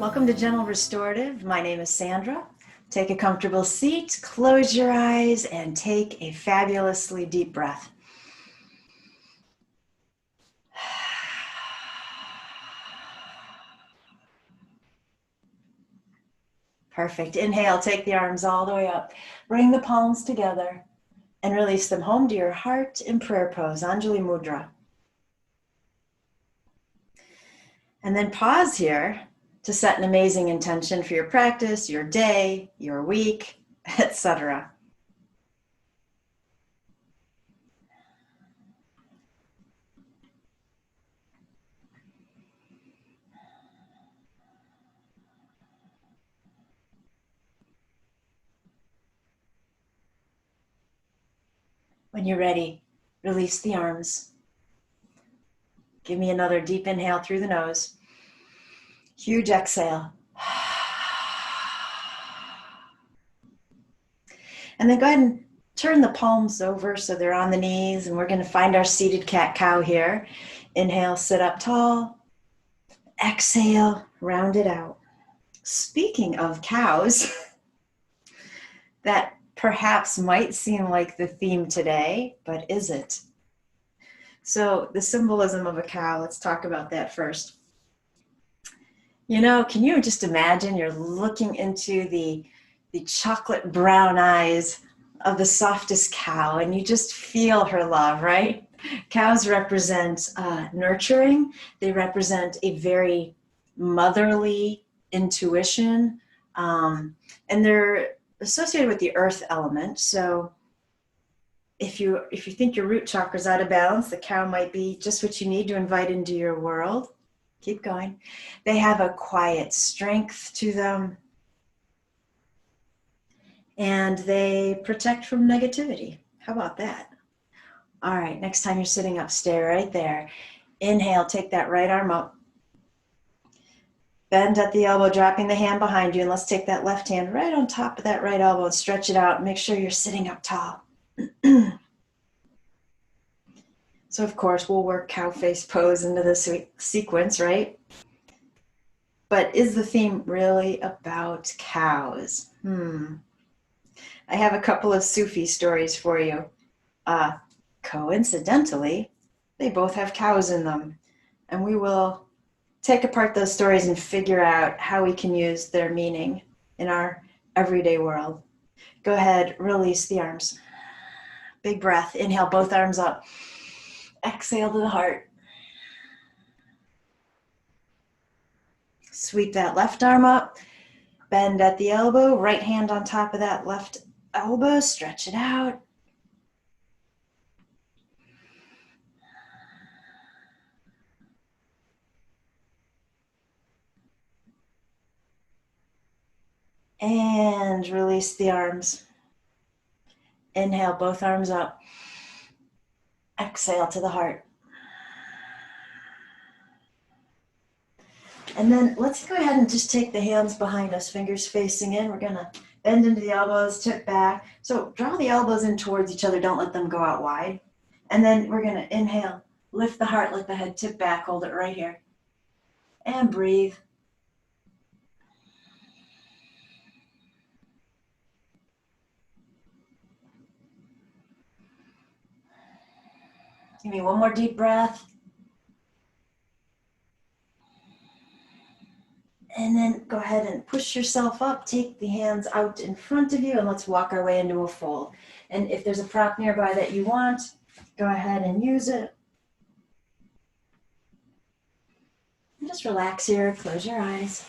Welcome to Gentle Restorative. My name is Sandra. Take a comfortable seat, close your eyes, and take a fabulously deep breath. Perfect. Inhale, take the arms all the way up. Bring the palms together and release them home to your heart in prayer pose, Anjali Mudra. And then pause here to set an amazing intention for your practice, your day, your week, etc. When you're ready, release the arms. Give me another deep inhale through the nose. Huge exhale. And then go ahead and turn the palms over so they're on the knees, and we're going to find our seated cat-cow here. Inhale, sit up tall. Exhale, round it out. Speaking of cows, that perhaps might seem like the theme today, but is it? So the symbolism of a cow, let's talk about that first. You know, can you just imagine you're looking into the chocolate brown eyes of the softest cow and you just feel her love, right? Cows represent nurturing. They represent a very motherly intuition, and they're associated with the earth element. So if you think your root chakra's out of balance, the cow might be just what you need to invite into your world. Keep going. They have a quiet strength to them, and they protect from negativity. How about that? All right, next time you're sitting up, stay right there. Inhale, take that right arm up. Bend at the elbow, dropping the hand behind you, and let's take that left hand right on top of that right elbow and stretch it out. Make sure you're sitting up tall. So of course, we'll work cow face pose into the sequence, right? But is the theme really about cows? I have a couple of Sufi stories for you. Coincidentally, they both have cows in them. And we will take apart those stories and figure out how we can use their meaning in our everyday world. Go ahead, release the arms. Big breath. Inhale, both arms up. Exhale to the heart. Sweep that left arm up. Bend at the elbow. Right hand on top of that left elbow. Stretch it out. And release the arms. Inhale, both arms up. Exhale to the heart. And then let's go ahead and just take the hands behind us, fingers facing in. We're going to bend into the elbows, tip back. So draw the elbows in towards each other. Don't let them go out wide. And then we're going to inhale, lift the heart, let the head tip back, hold it right here. And breathe. Give me one more deep breath. And then go ahead and push yourself up. Take the hands out in front of you and let's walk our way into a fold. And if there's a prop nearby that you want, go ahead and use it. And just relax here, close your eyes.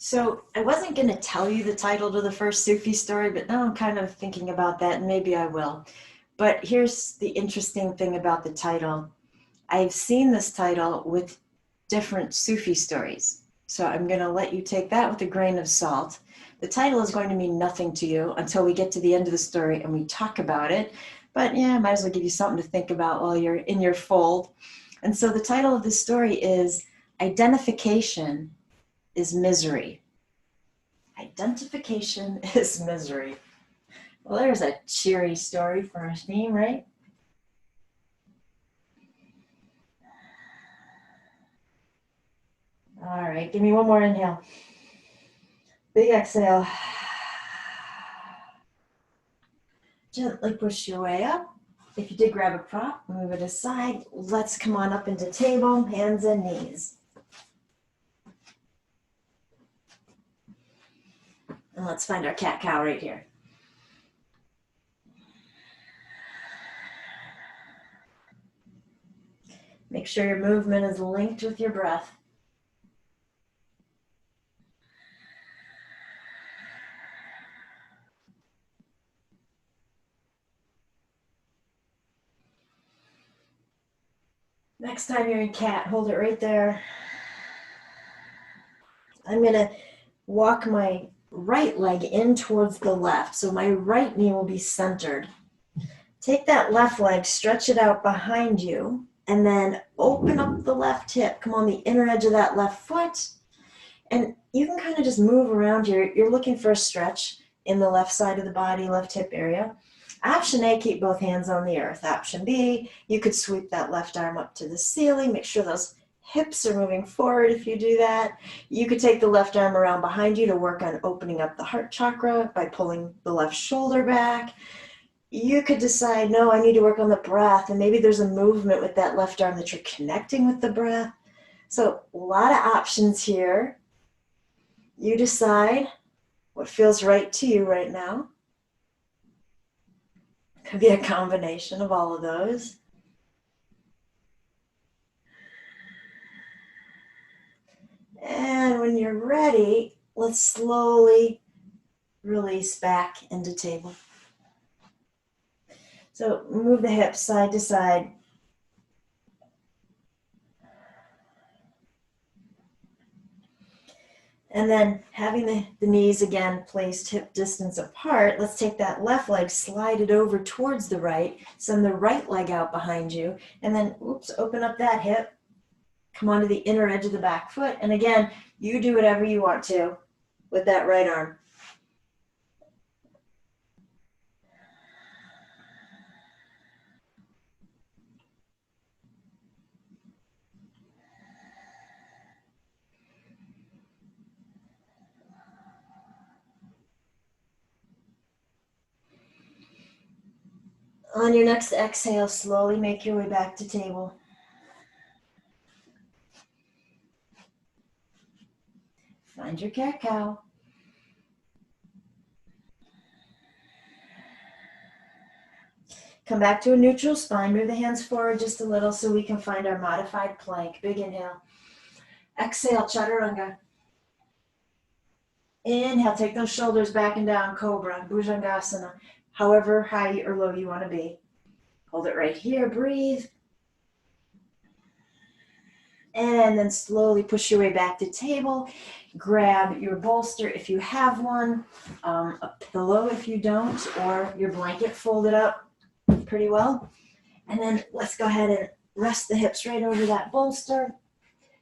So I wasn't going to tell you the title to the first Sufi story, but now I'm kind of thinking about that, and maybe I will. But here's the interesting thing about the title. I've seen this title with different Sufi stories. So I'm going to let you take that with a grain of salt. The title is going to mean nothing to you until we get to the end of the story and we talk about it. But yeah, I might as well give you something to think about while you're in your fold. And so the title of this story is Identification is Misery. Identification is misery. Well, there's a cheery story for a theme, right? All right, give me one more inhale. Big exhale. Gently push your way up. If you did grab a prop, move it aside. Let's come on up into table, hands and knees. And let's find our cat-cow right here. Make sure your movement is linked with your breath. Next time you're in cat, hold it right there. I'm going to walk my right leg in towards the left, so my right knee will be centered. Take that left leg, stretch it out behind you, and then open up the left hip. Come on the inner edge of that left foot, and you can kind of just move around here. You're looking for a stretch in the left side of the body, left hip area. Option A, keep both hands on the earth. Option B, you could sweep that left arm up to the ceiling. Make sure those hips are moving forward if you do that. You could take the left arm around behind you to work on opening up the heart chakra by pulling the left shoulder back. You could decide, no, I need to work on the breath, and maybe there's a movement with that left arm that you're connecting with the breath. So a lot of options here. You decide what feels right to you right now. Could be a combination of all of those. And when you're ready, let's slowly release back into table. So move the hips side to side. And then having the knees again placed hip distance apart, let's take that left leg, slide it over towards the right, send the right leg out behind you, and then, open up that hip, come onto the inner edge of the back foot, and again, you do whatever you want to with that right arm. On your next exhale, slowly make your way back to table. Find your cat-cow. Come back to a neutral spine. Move the hands forward just a little so we can find our modified plank. Big inhale. Exhale, chaturanga. Inhale, take those shoulders back and down, cobra, bhujangasana, however high or low you want to be. Hold it right here, breathe. And then slowly push your way back to table. Grab your bolster if you have one, a pillow if you don't, or your blanket folded up pretty well. And then let's go ahead and rest the hips right over that bolster.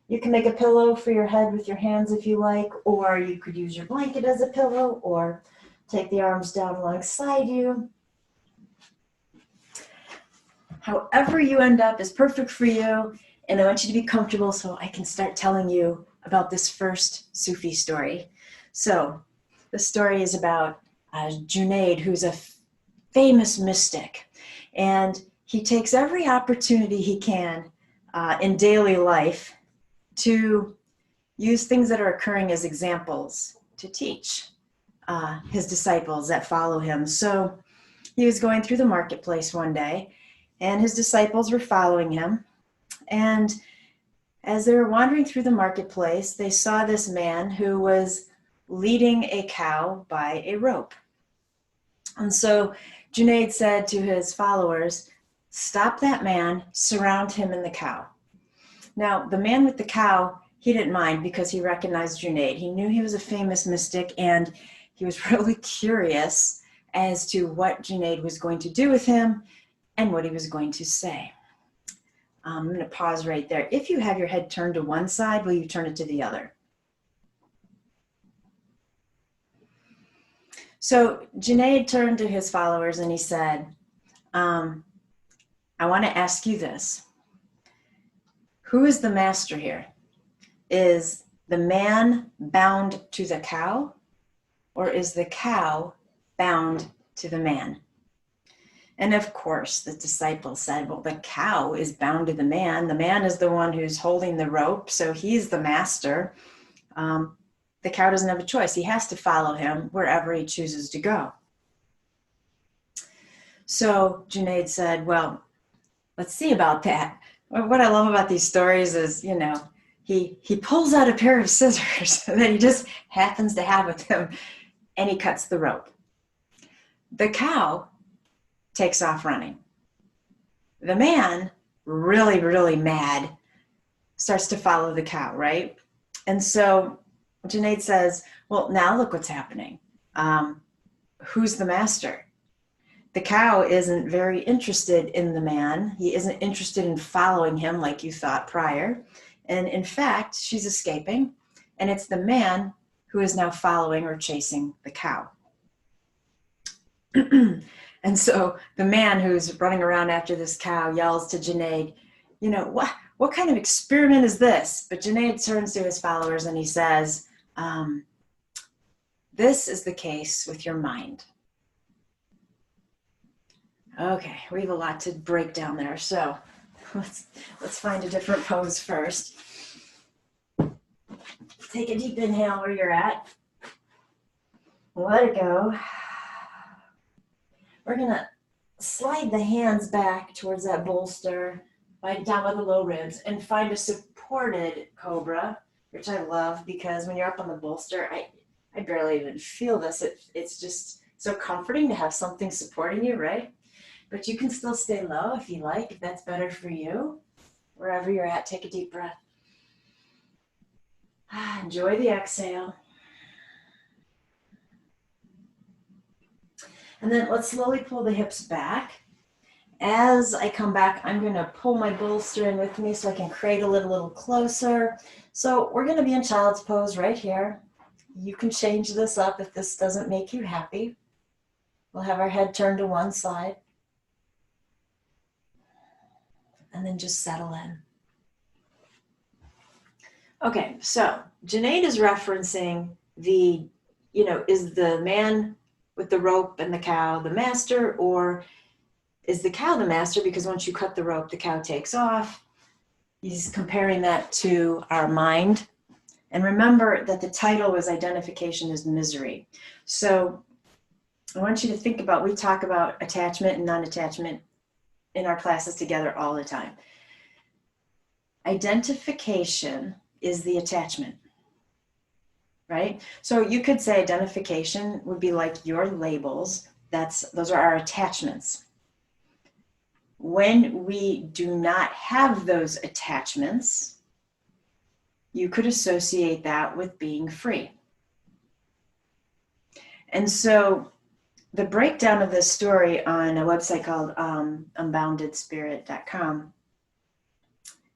You can make a pillow for your head with your hands if you like, or you could use your blanket as a pillow, or take the arms down alongside you. However you end up is perfect for you, and I want you to be comfortable so I can start telling you about this first Sufi story. So the story is about Junaid, who's a famous mystic, and he takes every opportunity he can in daily life to use things that are occurring as examples to teach his disciples that follow him. So he was going through the marketplace one day, and his disciples were following him. And as they were wandering through the marketplace, they saw this man who was leading a cow by a rope. And so Junaid said to his followers, "Stop that man, surround him and the cow." Now, the man with the cow, he didn't mind because he recognized Junaid. He knew he was a famous mystic, and he was really curious as to what Junaid was going to do with him and what he was going to say. I'm going to pause right there. If you have your head turned to one side, will you turn it to the other? So Junaid turned to his followers and he said, I want to ask you this. Who is the master here? Is the man bound to the cow, or is the cow bound to the man? And of course, the disciples said, well, the cow is bound to the man. The man is the one who's holding the rope, so he's the master. The cow doesn't have a choice. He has to follow him wherever he chooses to go. So Junaid said, well, let's see about that. What I love about these stories is, he pulls out a pair of scissors that he just happens to have with him, and he cuts the rope. The cow takes off running. The man, really, really mad, starts to follow the cow, right? And so Junaid says, well, now look what's happening. Who's the master? The cow isn't very interested in the man. He isn't interested in following him like you thought prior. And in fact, she's escaping. And it's the man who is now following or chasing the cow. And so the man who's running around after this cow yells to Junaid, what kind of experiment is this? But Junaid turns to his followers and he says, this is the case with your mind. Okay, we have a lot to break down there. So let's find a different pose first. Take a deep inhale where you're at. Let it go. We're gonna slide the hands back towards that bolster, down by the low ribs, and find a supported cobra, which I love because when you're up on the bolster, I barely even feel this. It's just so comforting to have something supporting you, right? But you can still stay low if you like, if that's better for you. Wherever you're at, take a deep breath. Enjoy the exhale. And then let's slowly pull the hips back. As I come back, I'm going to pull my bolster in with me so I can cradle it a little closer. So we're going to be in child's pose right here. You can change this up if this doesn't make you happy. We'll have our head turned to one side. And then just settle in. Okay, so Junaid is referencing is the man with the rope and the cow the master, or is the cow the master? Because once you cut the rope, the cow takes off. He's comparing that to our mind. And remember that the title was Identification is Misery. So I want you to think about, we talk about attachment and non-attachment in our classes together all the time. Identification is the attachment, right? So you could say identification would be like your labels. Those are our attachments. When we do not have those attachments, you could associate that with being free. And so the breakdown of this story on a website called unboundedspirit.com,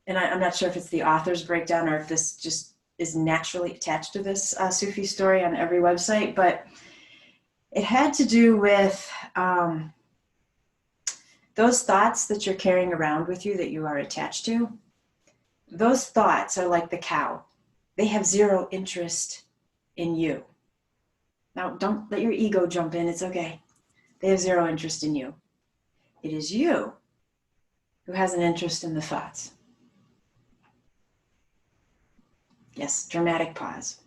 and I'm not sure if it's the author's breakdown or if this just is naturally attached to this Sufi story on every website, but it had to do with those thoughts that you're carrying around with you that you are attached to. Those thoughts are like the cow. They have zero interest in you. Now, don't let your ego jump in. It's okay. They have zero interest in you. It is you who has an interest in the thoughts. Yes, dramatic pause.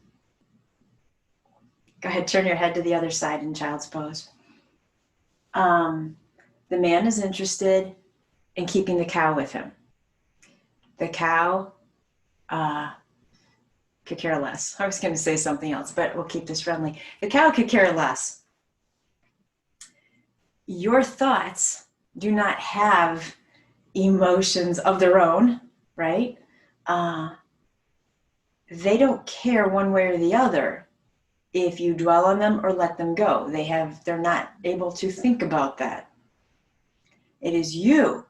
Go ahead, turn your head to the other side in child's pose. The man is interested in keeping the cow with him. The cow could care less. I was going to say something else, but we'll keep this friendly. The cow could care less. Your thoughts do not have emotions of their own, right? They don't care one way or the other if you dwell on them or let them go. They're not able to think about that. It is you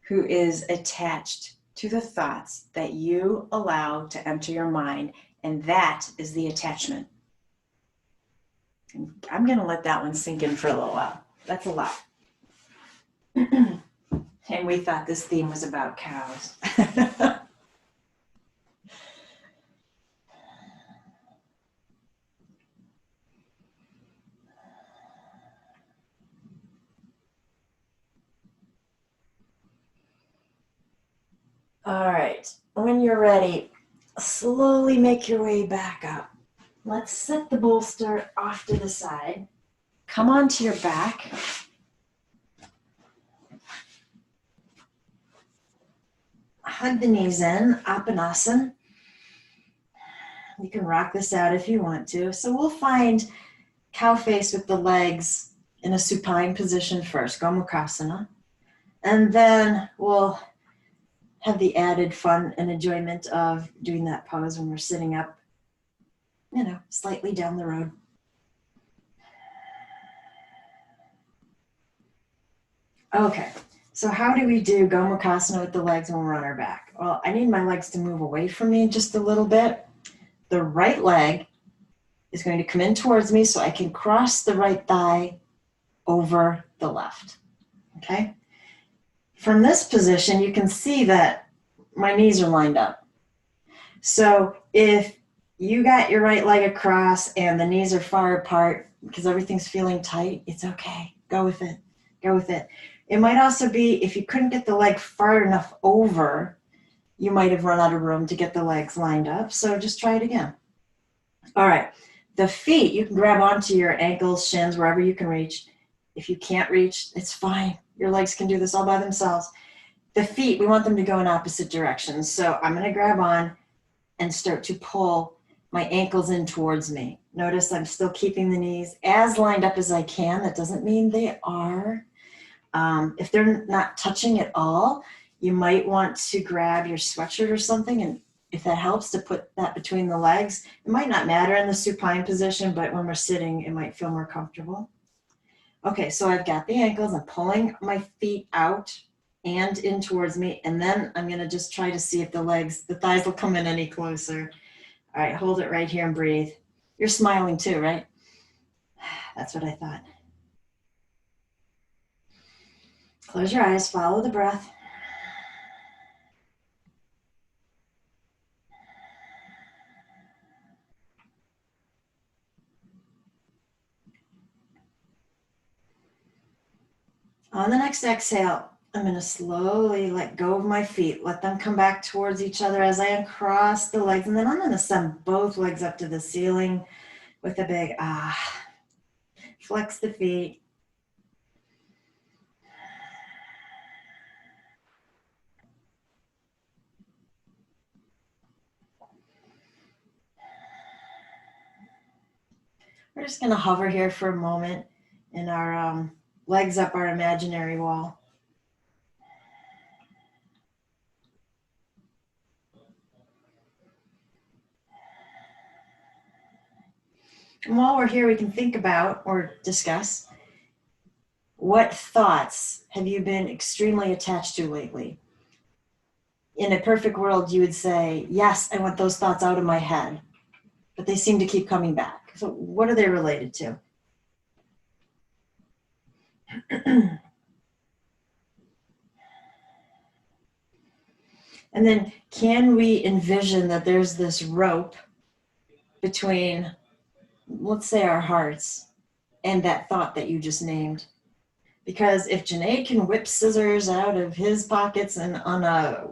who is attached to the thoughts that you allow to enter your mind, and that is the attachment. I'm going to let that one sink in for a little while. That's a lot. And we thought this theme was about cows. All right, when you're ready, slowly make your way back up. Let's set the bolster off to the side. Come onto your back. Hug the knees in, Apanasana. You can rock this out if you want to. So we'll find cow face with the legs in a supine position first, Gomukhasana. And then we'll have the added fun and enjoyment of doing that pose when we're sitting up, slightly down the road. Okay, so how do we do Gomukhasana with the legs when we're on our back? Well, I need my legs to move away from me just a little bit. The right leg is going to come in towards me so I can cross the right thigh over the left, okay? From this position, you can see that my knees are lined up. So if you got your right leg across and the knees are far apart because everything's feeling tight, it's okay. Go with it. Go with it. It might also be if you couldn't get the leg far enough over, you might have run out of room to get the legs lined up. So just try it again. All right. The feet, you can grab onto your ankles, shins, wherever you can reach. If you can't reach, it's fine. Your legs can do this all by themselves. The feet, we want them to go in opposite directions. So I'm going to grab on and start to pull my ankles in towards me. Notice I'm still keeping the knees as lined up as I can. That doesn't mean they are. If they're not touching at all, you might want to grab your sweatshirt or something, and if that helps to put that between the legs. It might not matter in the supine position, but when we're sitting, it might feel more comfortable. Okay, so I've got the ankles. I'm pulling my feet out and in towards me, and then I'm going to just try to see if the thighs will come in any closer. All right, hold it right here and breathe. You're smiling too, right? That's what I thought. Close your eyes, follow the breath. On the next exhale, I'm going to slowly let go of my feet. Let them come back towards each other as I uncross the legs. And then I'm going to send both legs up to the ceiling with a big ah. Flex the feet. We're just going to hover here for a moment in our legs up our imaginary wall. And while we're here, we can think about or discuss what thoughts have you been extremely attached to lately? In a perfect world, you would say, yes, I want those thoughts out of my head, but they seem to keep coming back. So what are they related to? And then can we envision that there's this rope between, let's say, our hearts and that thought that you just named? Because if Janae can whip scissors out of his pockets and on a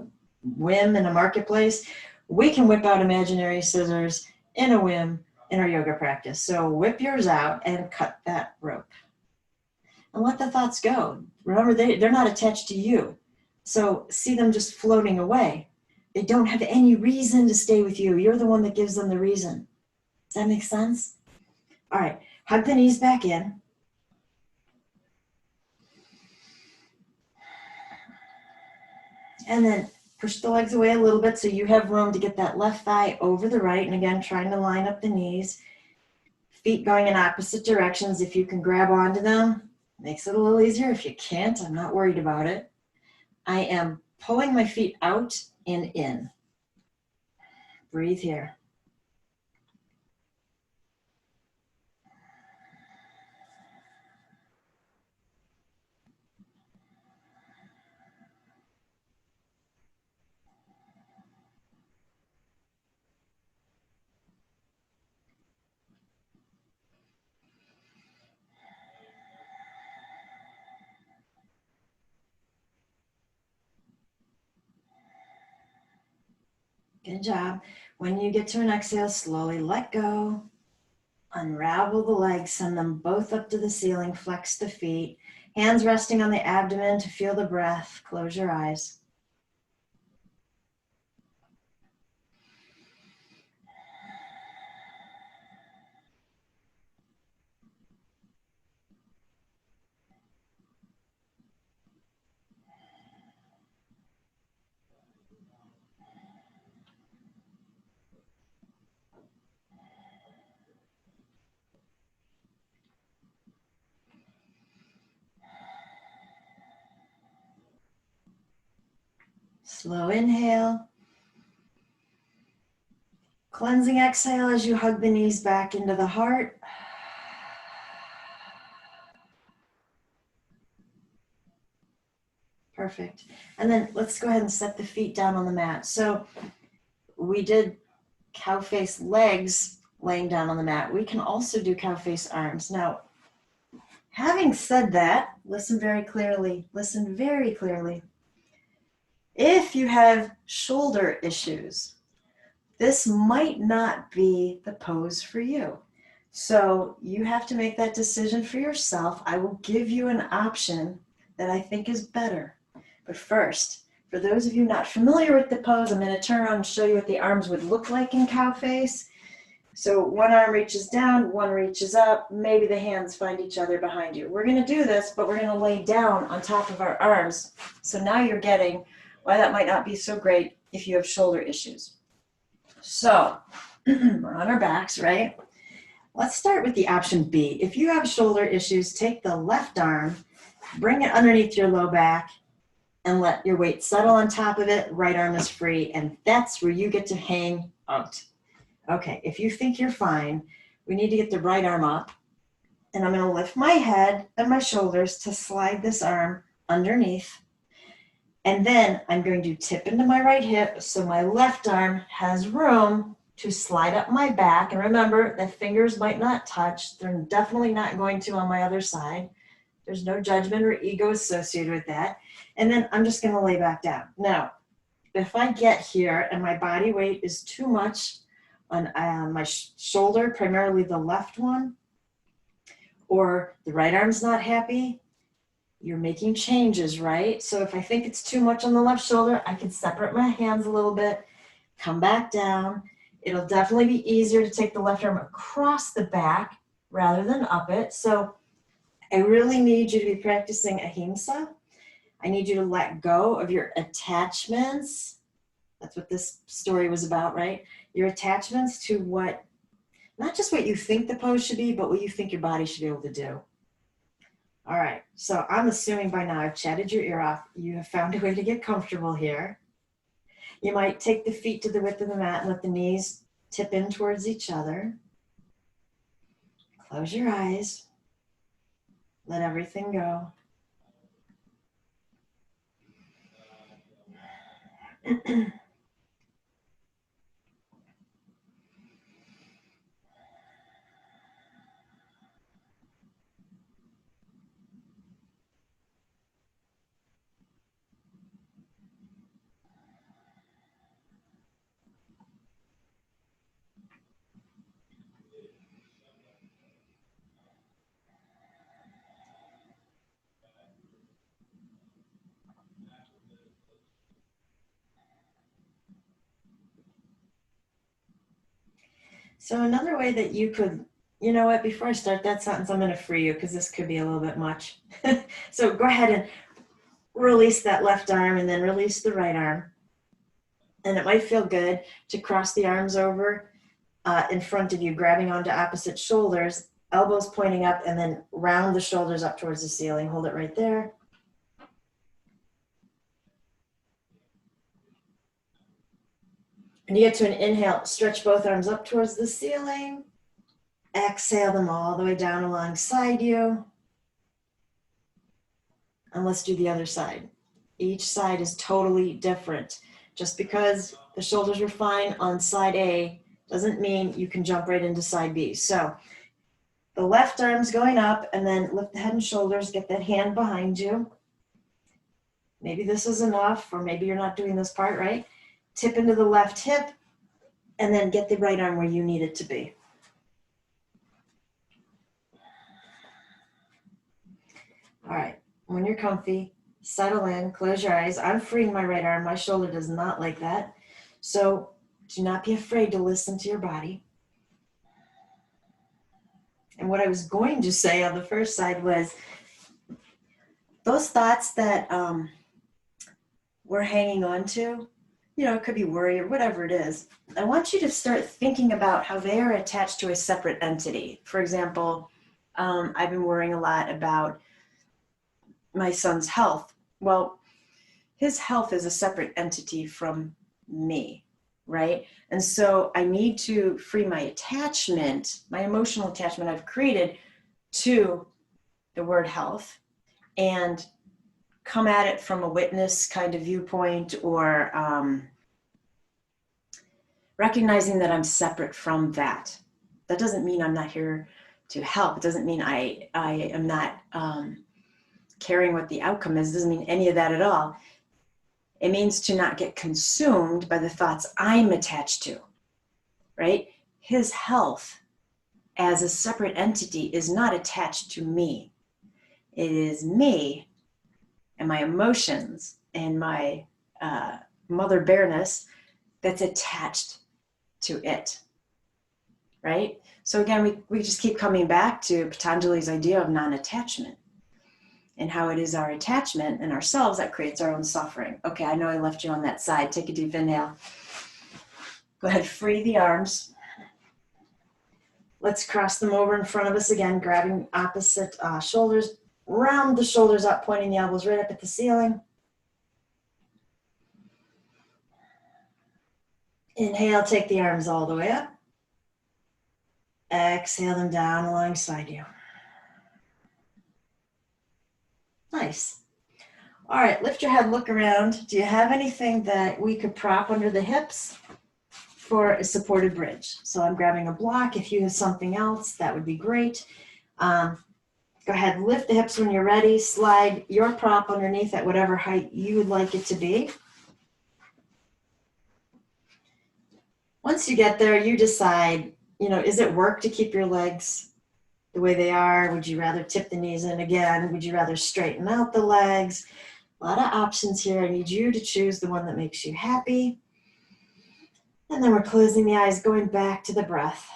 whim in a marketplace, we can whip out imaginary scissors in a whim in our yoga practice. So whip yours out and cut that rope. And let the thoughts go. Remember, they're not attached to you. So see them just floating away. They don't have any reason to stay with you. You're the one that gives them the reason. Does that make sense? All right, hug the knees back in. And then push the legs away a little bit so you have room to get that left thigh over the right. And again, trying to line up the knees. Feet going in opposite directions. If you can grab onto them, makes it a little easier. If you can't, I'm not worried about it. I am pulling my feet out and in. Breathe here. Good job. When you get to an exhale, slowly let go. Unravel the legs, send them both up to the ceiling, flex the feet. Hands resting on the abdomen to feel the breath. Close your eyes. Slow inhale. Cleansing exhale as you hug the knees back into the heart. Perfect. And then let's go ahead and set the feet down on the mat. So we did cow face legs laying down on the mat. We can also do cow face arms. Now, having said that, listen very clearly. Listen very clearly. If you have shoulder issues, this might not be the pose for you. So you have to make that decision for yourself. I will give you an option that I think is better. But first, for those of you not familiar with the pose, I'm going to turn around and show you what the arms would look like in cow face. So one arm reaches down, one reaches up, maybe the hands find each other behind you. We're going to do this, but we're going to lay down on top of our arms. So now you're getting why that might not be so great if you have shoulder issues. So we're on our backs, right? Let's start with the option B. If you have shoulder issues, take the left arm, bring it underneath your low back, and let your weight settle on top of it. Right arm is free, and that's where you get to hang out. Okay, if you think you're fine, we need to get the right arm up, and I'm going to lift my head and my shoulders to slide this arm underneath. And then I'm going to tip into my right hip so my left arm has room to slide up my back. And remember, the fingers might not touch. They're definitely not going to on my other side. There's no judgment or ego associated with that. And then I'm just going to lay back down. Now, if I get here and my body weight is too much on my shoulder, primarily the left one, or the right arm's not happy, you're making changes, right? So if I think it's too much on the left shoulder, I can separate my hands a little bit, come back down. It'll definitely be easier to take the left arm across the back rather than up it. So I really need you to be practicing ahimsa. I need you to let go of your attachments. That's what this story was about, right? Your attachments to what, not just what you think the pose should be, but what you think your body should be able to do. All right, so I'm assuming by now I've chatted your ear off. You have found a way to get comfortable here. You might take the feet to the width of the mat and let the knees tip in towards each other. Close your eyes. Let everything go. So another way that you could, you know what, before I start that sentence, I'm going to free you because this could be a little bit much. So go ahead and release that left arm and then release the right arm. And it might feel good to cross the arms over in front of you, grabbing onto opposite shoulders, elbows pointing up, and then round the shoulders up towards the ceiling. Hold it right there. And you get to an inhale, stretch both arms up towards the ceiling. Exhale them all the way down alongside you. And let's do the other side. Each side is totally different. Just because the shoulders were fine on side A doesn't mean you can jump right into side B. So the left arm's going up, and then lift the head and shoulders, get that hand behind you. Maybe this is enough, or maybe you're not doing this part right. tip into the left hip, and then get the right arm where you need it to be. All right, when you're comfy, settle in, close your eyes. I'm freeing my right arm. My shoulder does not like that. So do not be afraid to listen to your body. And what I was going to say on the first side was those thoughts that we're hanging on to, it could be worry or whatever it is. I want you to start thinking about how they are attached to a separate entity. For example, I've been worrying a lot about my son's health. Well, his health is a separate entity from me, right? And so I need to free my attachment, my emotional attachment I've created to the word health, and come at it from a witness kind of viewpoint, or recognizing that I'm separate from that. That doesn't mean I'm not here to help. It doesn't mean I am not caring what the outcome is. It doesn't mean any of that at all. It means to not get consumed by the thoughts I'm attached to, right? His health as a separate entity is not attached to me. It is me and my emotions and my mother bearness that's attached to it, right? So again, we just keep coming back to Patanjali's idea of non-attachment and how it is our attachment in ourselves that creates our own suffering. Okay, I know I left you on that side. Take a deep inhale. Go ahead, free the arms. Let's cross them over in front of us again, grabbing opposite shoulders. Round the shoulders up, pointing the elbows right up at the ceiling. Inhale, take the arms all the way up. Exhale them down alongside you. Nice. All right, lift your head, look around. Do you have anything that we could prop under the hips for a supported bridge? So I'm grabbing a block. If you have something else, that would be great. Go ahead, lift the hips when you're ready. Slide your prop underneath at whatever height you would like it to be. Once you get there, you decide, is it work to keep your legs the way they are? Would you rather tip the knees in again? Would you rather straighten out the legs? A lot of options here. I need you to choose the one that makes you happy. And then we're closing the eyes, going back to the breath.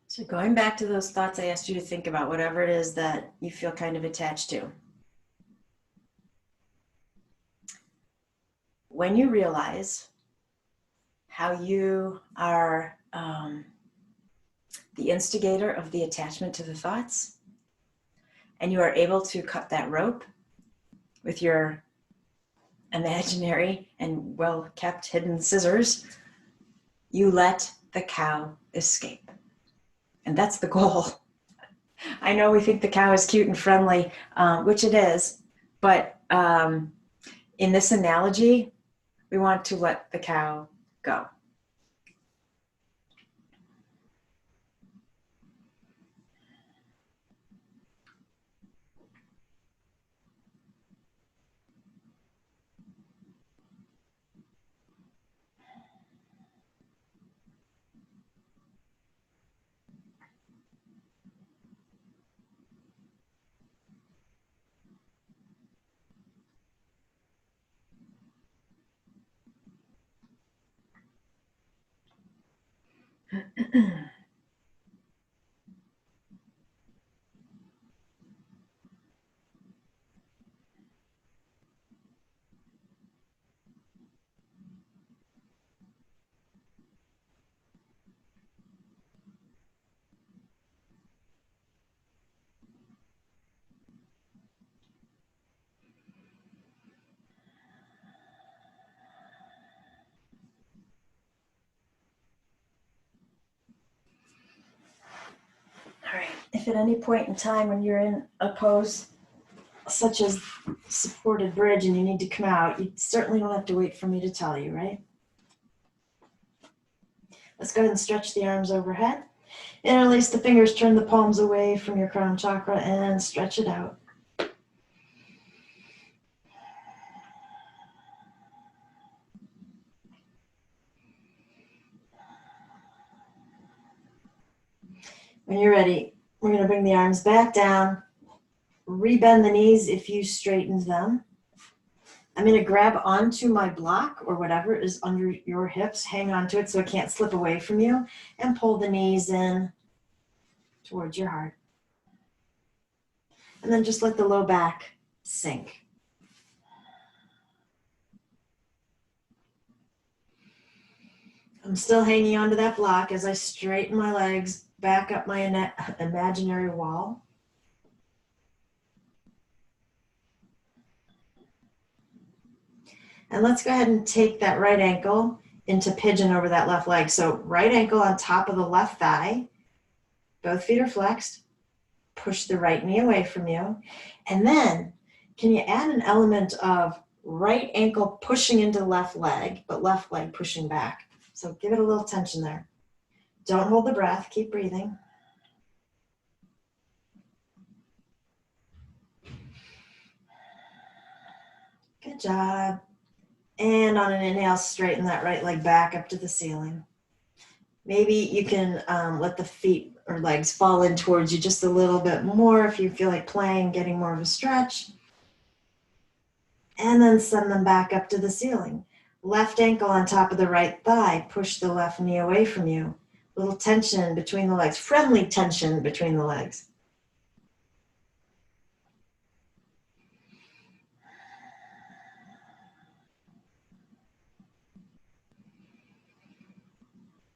So going back to those thoughts I asked you to think about, whatever it is that you feel kind of attached to. When you realize how you are the instigator of the attachment to the thoughts, and you are able to cut that rope with your imaginary and well-kept hidden scissors, you let the cow escape. And that's the goal. I know we think the cow is cute and friendly, which it is, but in this analogy, we want to let the cow go. if at any point in time when you're in a pose such as supported bridge and you need to come out, you certainly don't have to wait for me to tell you, right? Let's go ahead and stretch the arms overhead. Interlace the fingers, turn the palms away from your crown chakra and stretch it out. When you're ready, we're going to bring the arms back down, rebend the knees if you straightened them. I'm going to grab onto my block or whatever is under your hips, hang on to it so it can't slip away from you, and pull the knees in towards your heart. And then just let the low back sink. I'm still hanging onto that block as I straighten my legs back up my imaginary wall. And let's go ahead and take that right ankle into pigeon over that left leg. So right ankle on top of the left thigh. Both feet are flexed. Push the right knee away from you. And then can you add an element of right ankle pushing into left leg, but left leg pushing back? So give it a little tension there. Don't hold the breath. Keep breathing. Good job. And on an inhale, straighten that right leg back up to the ceiling. Maybe you can let the feet or legs fall in towards you just a little bit more if you feel like playing, getting more of a stretch. And then send them back up to the ceiling. Left ankle on top of the right thigh. Push the left knee away from you. Little tension between the legs. Friendly tension between the legs.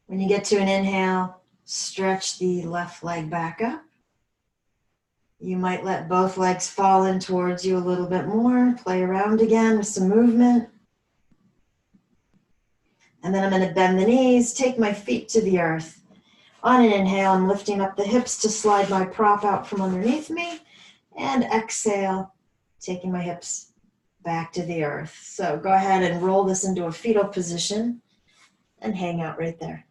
When you get to an inhale, stretch the left leg back up. You might let both legs fall in towards you a little bit more. Play around again with some movement. And then I'm going to bend the knees, take my feet to the earth. On an inhale, I'm lifting up the hips to slide my prop out from underneath me. And exhale, taking my hips back to the earth. So go ahead and roll this into a fetal position and hang out right there.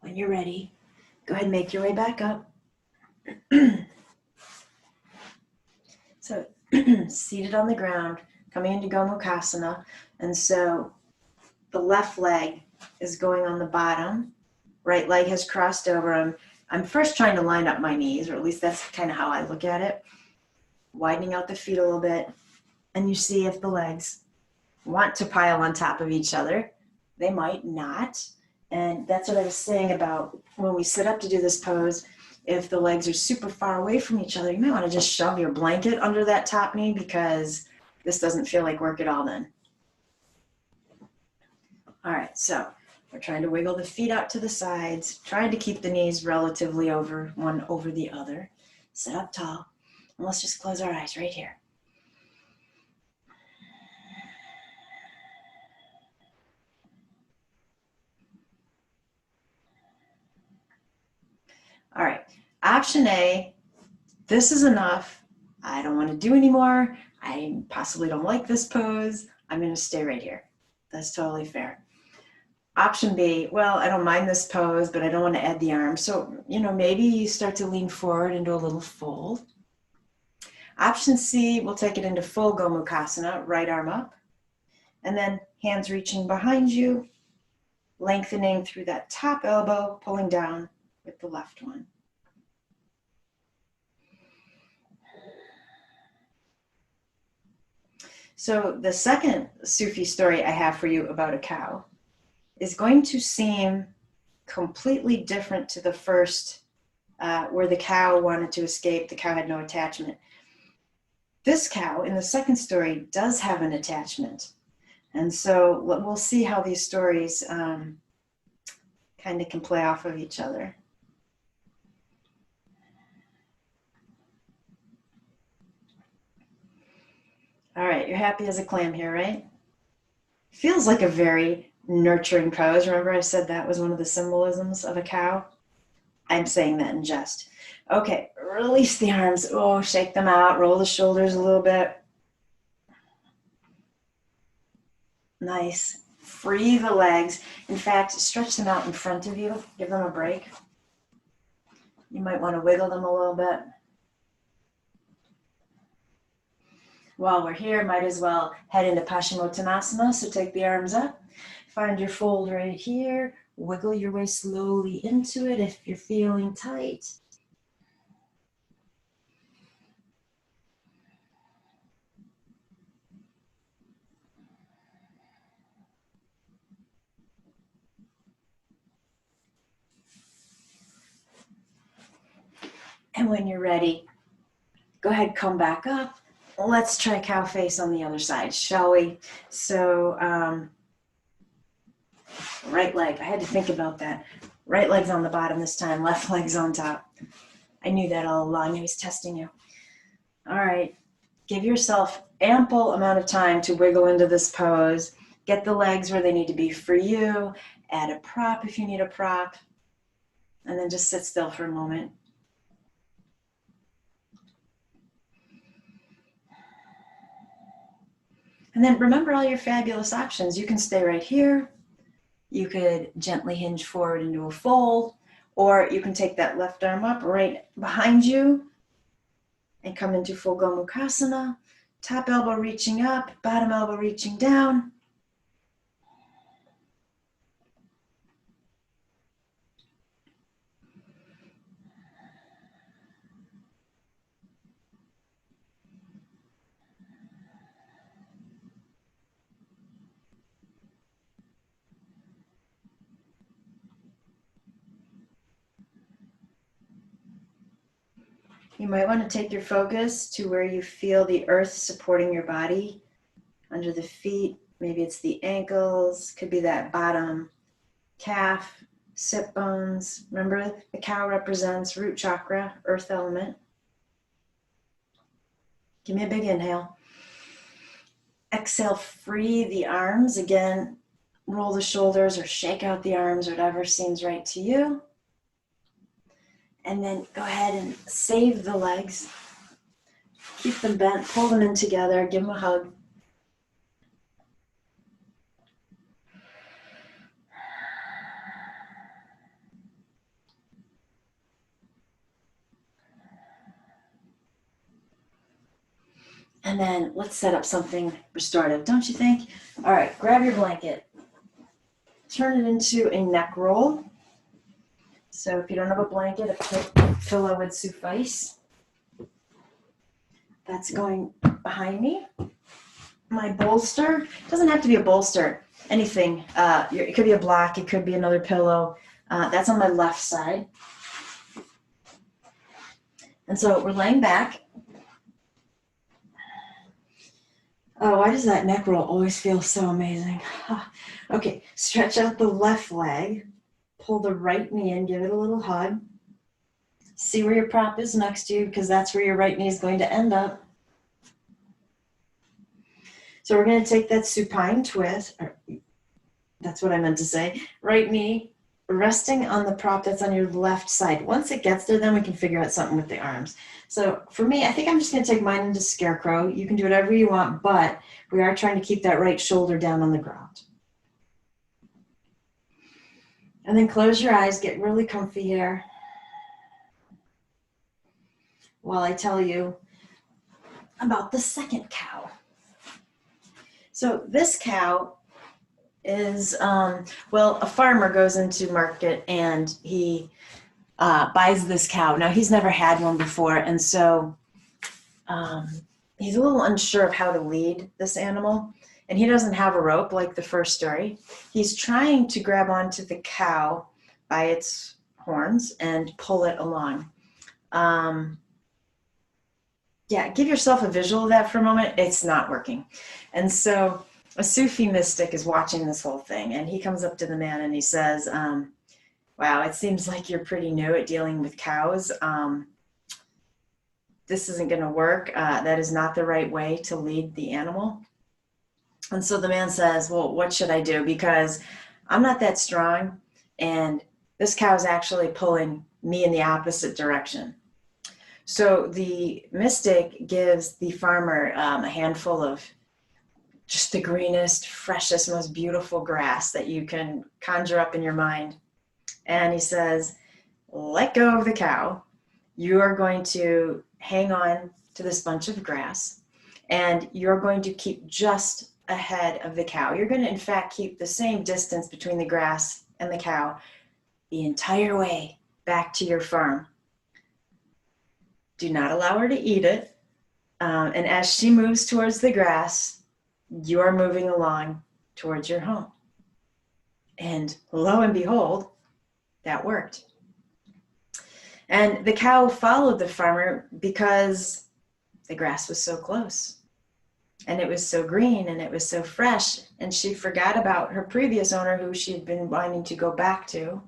When you're ready, go ahead and make your way back up. So seated on the ground, coming into Gomukhasana. And so the left leg is going on the bottom. Right leg has crossed over. I'm first trying to line up my knees, or at least that's kind of how I look at it. Widening out the feet a little bit. And you see if the legs want to pile on top of each other. They might not. And that's what I was saying about when we sit up to do this pose. If the legs are super far away from each other, you might want to just shove your blanket under that top knee because this doesn't feel like work at all then. All right, so we're trying to wiggle the feet out to the sides, trying to keep the knees relatively over one over the other. Sit up tall, and let's just close our eyes right here. All right, option A, this is enough. I don't want to do anymore. I possibly don't like this pose. I'm going to stay right here. That's totally fair. Option B, well, I don't mind this pose, but I don't want to add the arms. So, maybe you start to lean forward into a little fold. Option C, we'll take it into full Gomukhasana, right arm up. And then hands reaching behind you, lengthening through that top elbow, pulling down with the left one. So the second Sufi story I have for you about a cow is going to seem completely different to the first, where the cow wanted to escape, the cow had no attachment. This cow in the second story does have an attachment. And so we'll see how these stories kind of can play off of each other. All right, you're happy as a clam here, right? Feels like a very nurturing pose. Remember I said that was one of the symbolisms of a cow? I'm saying that in jest. Okay, release the arms. Oh, shake them out. Roll the shoulders a little bit. Nice. Free the legs. In fact, stretch them out in front of you. Give them a break. You might want to wiggle them a little bit. While we're here, might as well head into Paschimottanasana. So take the arms up. Find your fold right here. Wiggle your way slowly into it if you're feeling tight. And when you're ready, go ahead, come back up. Let's try cow face on the other side, shall we? So, right leg, I had to think about that. Right leg's on the bottom this time, left leg's on top. I knew that all along. He was testing you. All right, give yourself ample amount of time to wiggle into this pose. Get the legs where they need to be for you. Add a prop if you need a prop. And then just sit still for a moment. And then remember all your fabulous options. You can stay right here. You could gently hinge forward into a fold, or you can take that left arm up right behind you and come into full Gomukhasana. Top elbow reaching up, bottom elbow reaching down. You might want to take your focus to where you feel the earth supporting your body, under the feet. Maybe it's the ankles, could be that bottom calf, sit bones. Remember, the cow represents root chakra, earth element. Give me a big inhale. Exhale, free the arms. Again, roll the shoulders or shake out the arms, whatever seems right to you. And then go ahead and save the legs. Keep them bent, pull them in together, give them a hug. And then let's set up something restorative, don't you think? All right, grab your blanket. Turn it into a neck roll. So if you don't have a blanket, a pillow would suffice. That's going behind me. My bolster, doesn't have to be a bolster, anything. It could be a block, it could be another pillow. That's on my left side. And so we're laying back. Oh, why does that neck roll always feel so amazing? Okay, stretch out the left leg. Pull the right knee in, give it a little hug. See where your prop is next to you, because that's where your right knee is going to end up. So we're going to take that supine twist, that's what I meant to say. Right knee resting on the prop that's on your left side. Once it gets there, then we can figure out something with the arms. So for me, I think I'm just going to take mine into scarecrow. You can do whatever you want, but we are trying to keep that right shoulder down on the ground. And then close your eyes, get really comfy here while I tell you about the second cow. So this cow is, well, a farmer goes into market and he buys this cow. Now, he's never had one before, and so he's a little unsure of how to lead this animal, and he doesn't have a rope like the first story. He's trying to grab onto the cow by its horns and pull it along. Yeah, give yourself a visual of that for a moment. It's not working. And so a Sufi mystic is watching this whole thing, and he comes up to the man and he says, wow, it seems like you're pretty new at dealing with cows. this isn't going to work. That is not the right way to lead the animal. And so the man says, well, what should I do? Because I'm not that strong, and this cow is actually pulling me in the opposite direction. So the mystic gives the farmer a handful of just the greenest, freshest, most beautiful grass that you can conjure up in your mind. And he says, let go of the cow. You are going to hang on to this bunch of grass, and you're going to keep just ahead of the cow. You're going to, in fact, keep the same distance between the grass and the cow the entire way back to your farm. Do not allow her to eat it. And as she moves towards the grass, you're moving along towards your home. And lo and behold, that worked. And the cow followed the farmer because the grass was so close. And it was so green and it was so fresh. And she forgot about her previous owner who she had been wanting to go back to.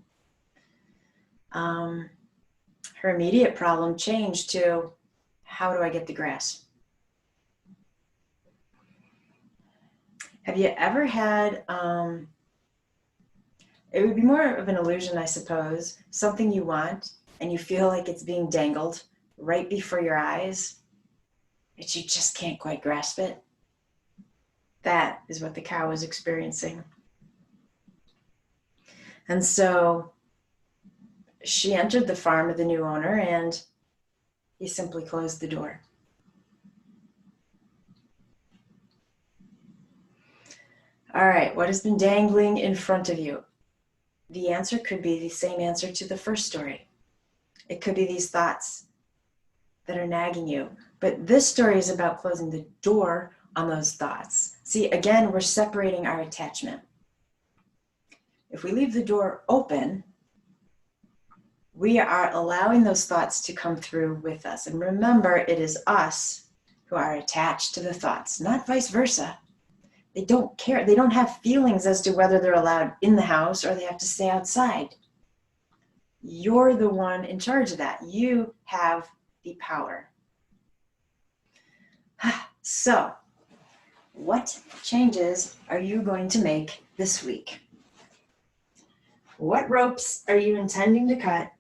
Her immediate problem changed to, how do I get the grass? Have you ever had, it would be more of an illusion, I suppose, something you want and you feel like it's being dangled right before your eyes, but you just can't quite grasp it? That is what the cow was experiencing. And so she entered the farm of the new owner, and he simply closed the door. All right, what has been dangling in front of you? The answer could be the same answer to the first story. It could be these thoughts that are nagging you. But this story is about closing the door on those thoughts. See, again, we're separating our attachment. If we leave the door open, we are allowing those thoughts to come through with us. And remember, it is us who are attached to the thoughts, not vice versa. They don't care. They don't have feelings as to whether they're allowed in the house or they have to stay outside. You're the one in charge of that. You have the power. So, what changes are you going to make this week? What ropes are you intending to cut?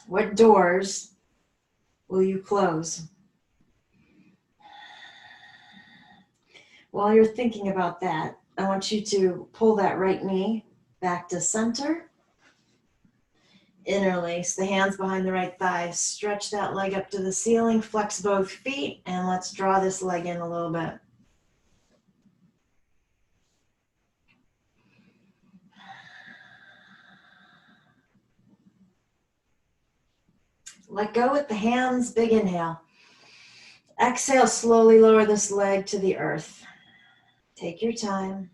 What doors will you close? While you're thinking about that, I want you to pull that right knee back to center. Interlace the hands behind the right thigh. Stretch that leg up to the ceiling. Flex both feet, and let's draw this leg in a little bit. Let go with the hands. Big inhale. Exhale, slowly lower this leg to the earth. Take your time.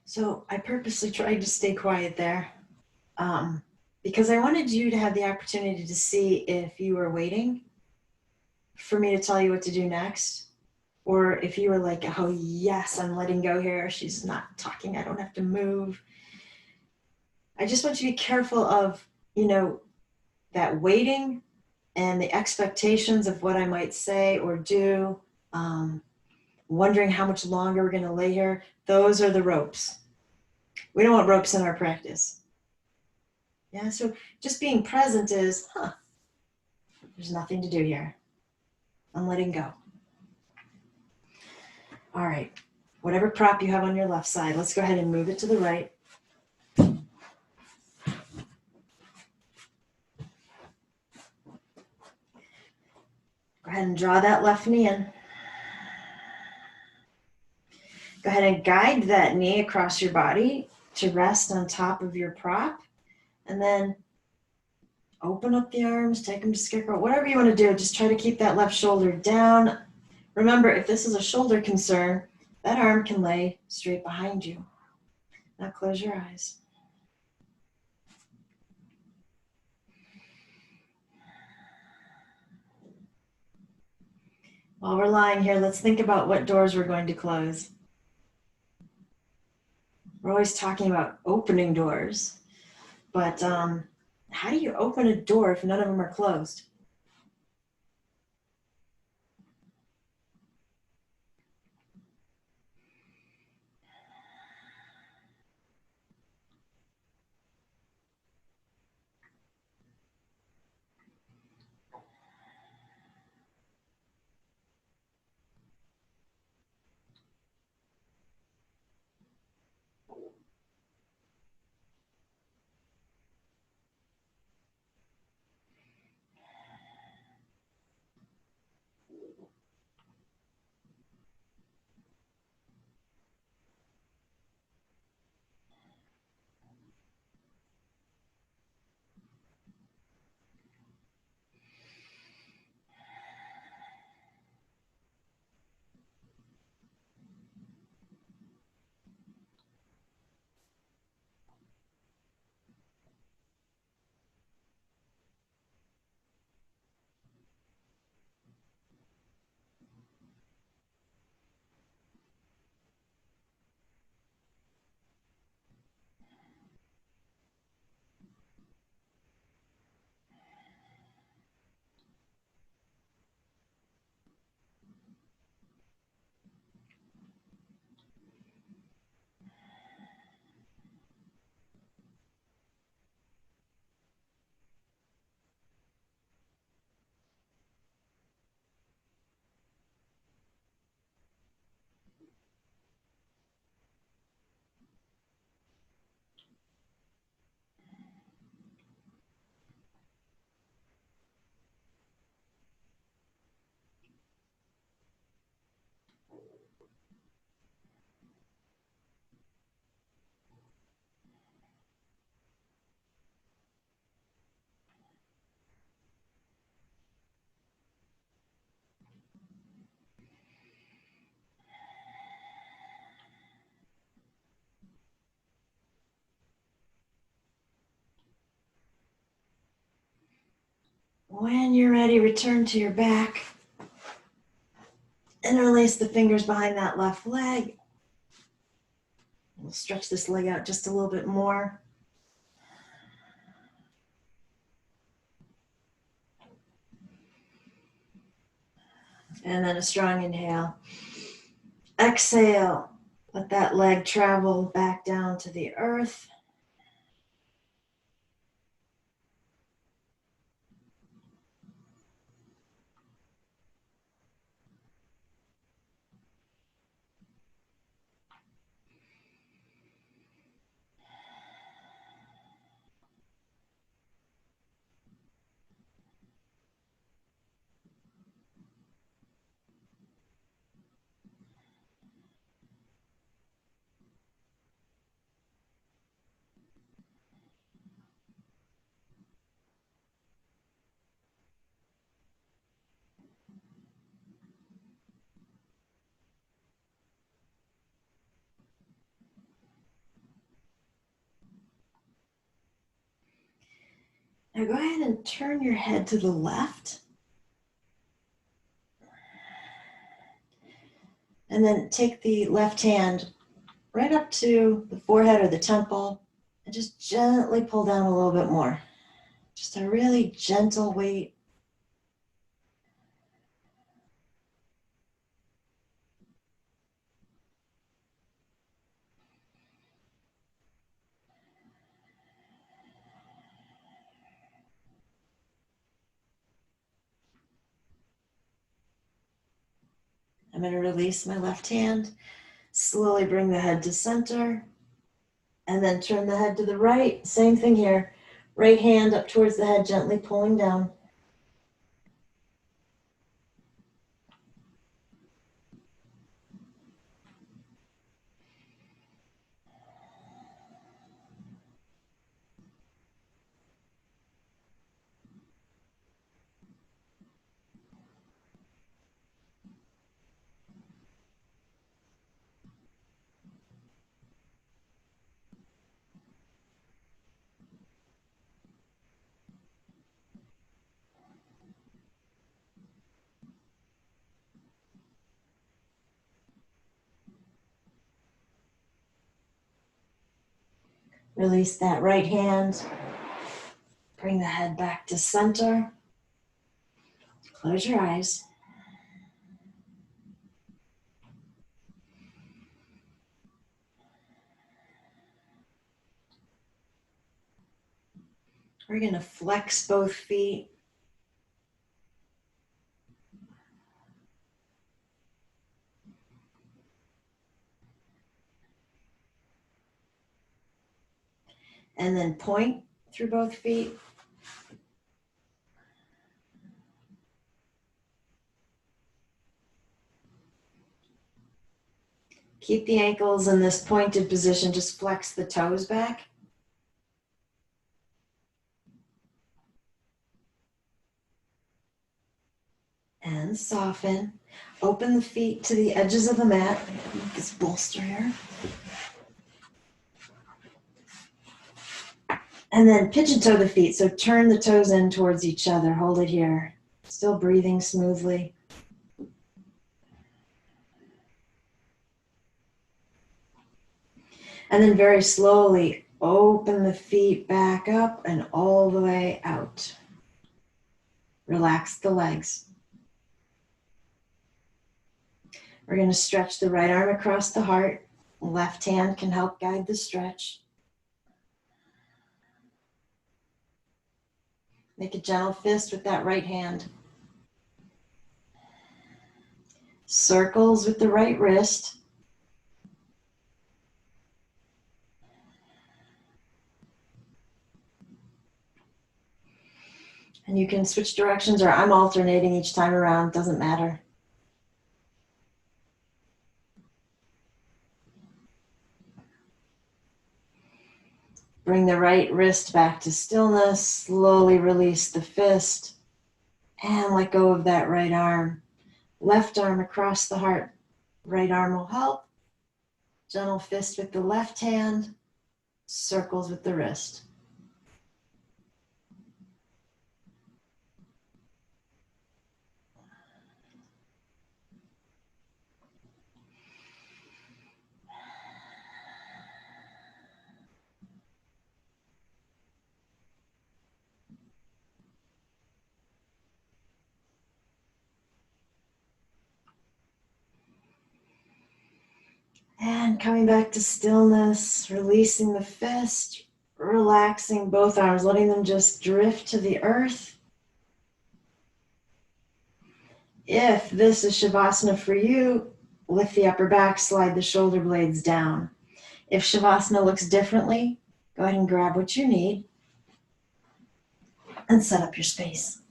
So I purposely tried to stay quiet there because I wanted you to have the opportunity to see if you were waiting for me to tell you what to do next, or if you were like, oh yes, I'm letting go here. She's not talking. I don't have to move. I just want you to be careful of, that waiting and the expectations of what I might say or do, wondering how much longer we're going to lay here. Those are the ropes. We don't want ropes in our practice. Yeah, so just being present is, there's nothing to do here. I'm letting go. All right, whatever prop you have on your left side, let's go ahead and move it to the right. ahead and draw that left knee in. Go ahead and guide that knee across your body to rest on top of your prop. And then open up the arms, take them to scarecrow, whatever you want to do. Just try to keep that left shoulder down. Remember, if this is a shoulder concern, that arm can lay straight behind you. Now close your eyes. While we're lying here, let's think about what doors we're going to close. We're always talking about opening doors, but how do you open a door if none of them are closed? When you're ready, return to your back. Interlace the fingers behind that left leg. We'll stretch this leg out just a little bit more. And then a strong inhale. Exhale. Let that leg travel back down to the earth. Now go ahead and turn your head to the left. And then take the left hand right up to the forehead or the temple and just gently pull down a little bit more. Just a really gentle weight. I'm going to release my left hand, slowly bring the head to center, and then turn the head to the right. Same thing here. Right hand up towards the head, gently pulling down. Release that right hand. Bring the head back to center. Close your eyes. We're going to flex both feet. And then point through both feet. Keep the ankles in this pointed position. Just flex the toes back. And soften. Open the feet to the edges of the mat. This bolster here. And then pigeon toe the feet. So turn the toes in towards each other. Hold it here. Still breathing smoothly. And then very slowly open the feet back up and all the way out. Relax the legs. We're going to stretch the right arm across the heart. Left hand can help guide the stretch. Make a gentle fist with that right hand. Circles with the right wrist. And you can switch directions, or I'm alternating each time around, doesn't matter. Bring the right wrist back to stillness. Slowly release the fist and let go of that right arm. Left arm across the heart. Right arm will help. Gentle fist with the left hand. Circles with the wrist. And coming back to stillness, releasing the fist, relaxing both arms, letting them just drift to the earth. If this is Shavasana for you, lift the upper back, slide the shoulder blades down. If Shavasana looks differently, go ahead and grab what you need and set up your space.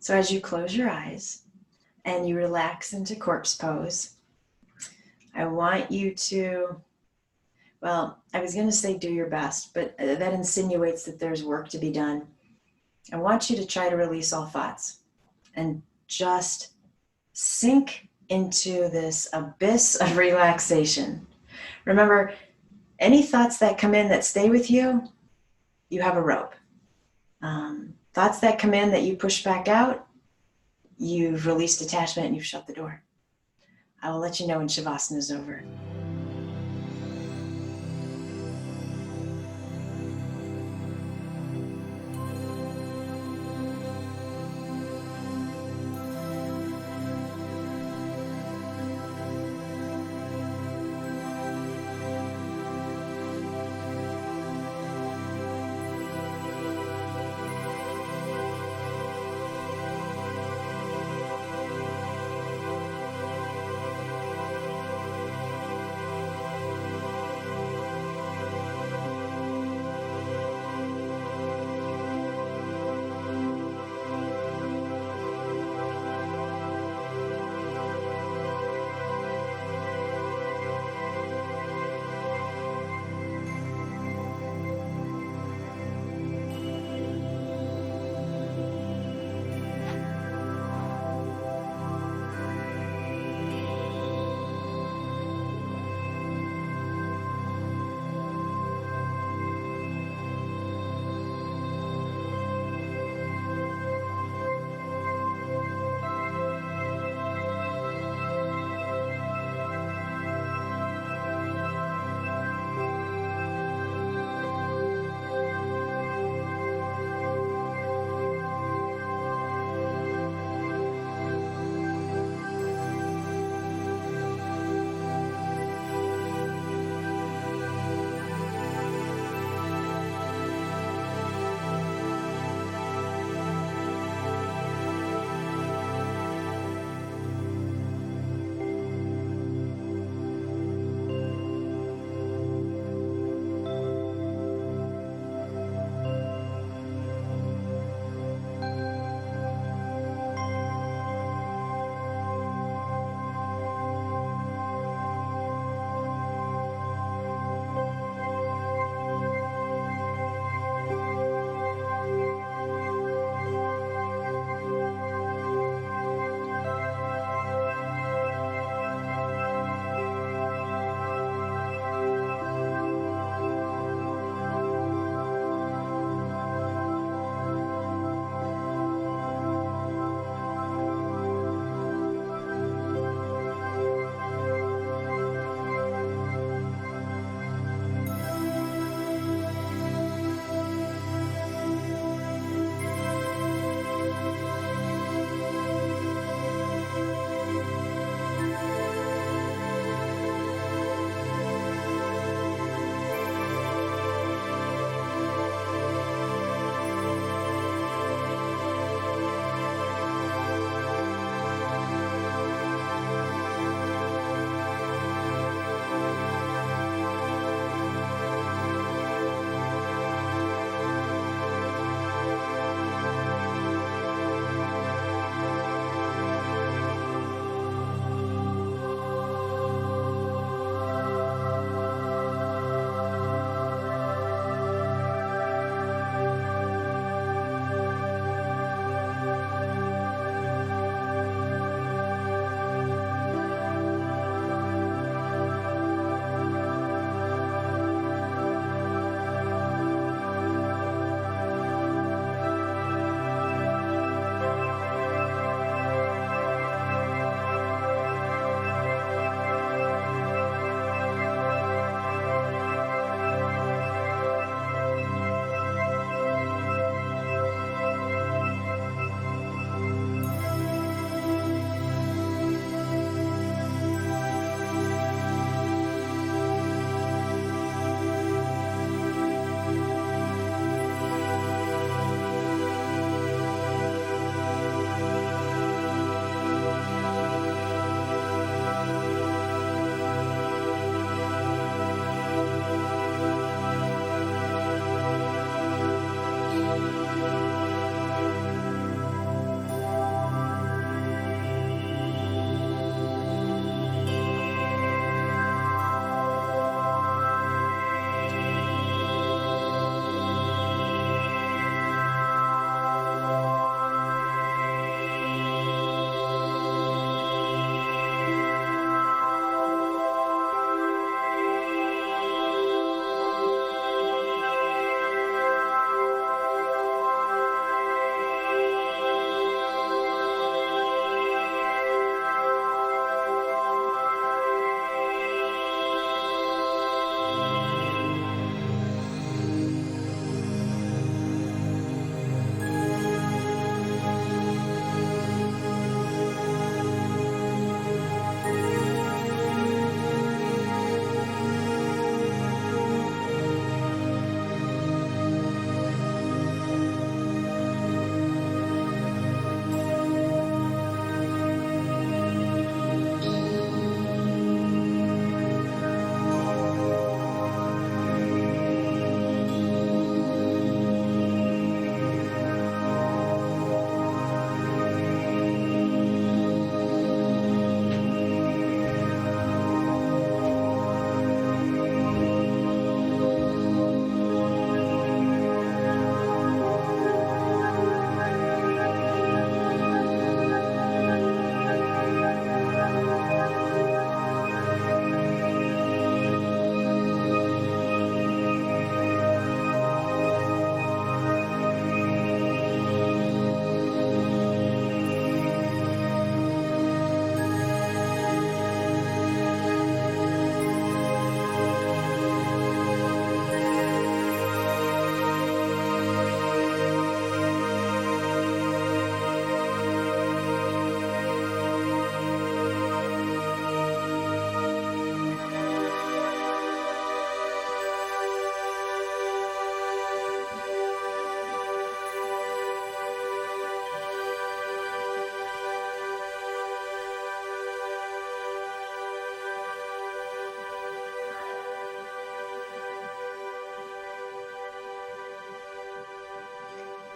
So as you close your eyes and you relax into corpse pose, I want you to, well, I was going to say do your best, but that insinuates that there's work to be done. I want you to try to release all thoughts and just sink into this abyss of relaxation. Remember, any thoughts that come in that stay with you, you have a rope. Thoughts that come in that you push back out, you've released attachment and you've shut the door. I will let you know when Shavasana is over.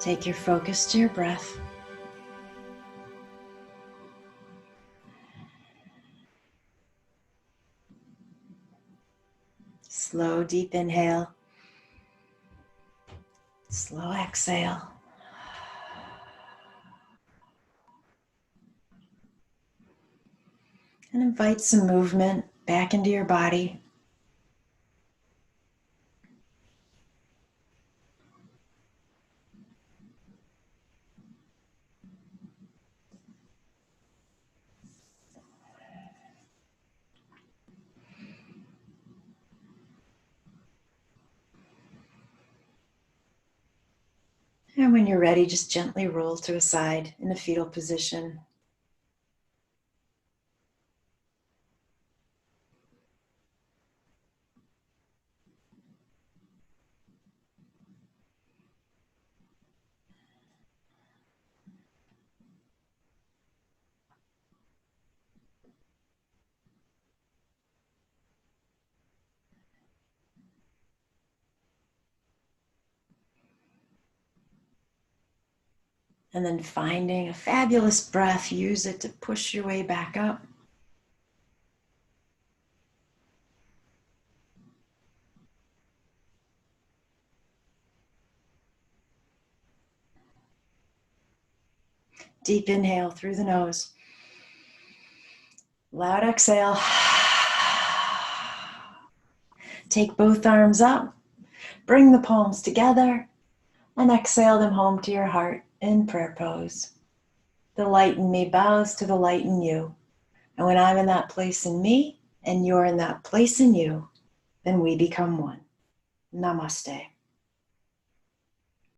Take your focus to your breath. Slow, deep inhale. Slow exhale. And invite some movement back into your body. And when you're ready, just gently roll to a side in a fetal position. And then finding a fabulous breath, use it to push your way back up. Deep inhale through the nose. Loud exhale. Take both arms up. Bring the palms together and exhale them home to your heart in prayer pose. The light in me bows to the light in you. And when I'm in that place in me and you're in that place in you, then we become one. Namaste.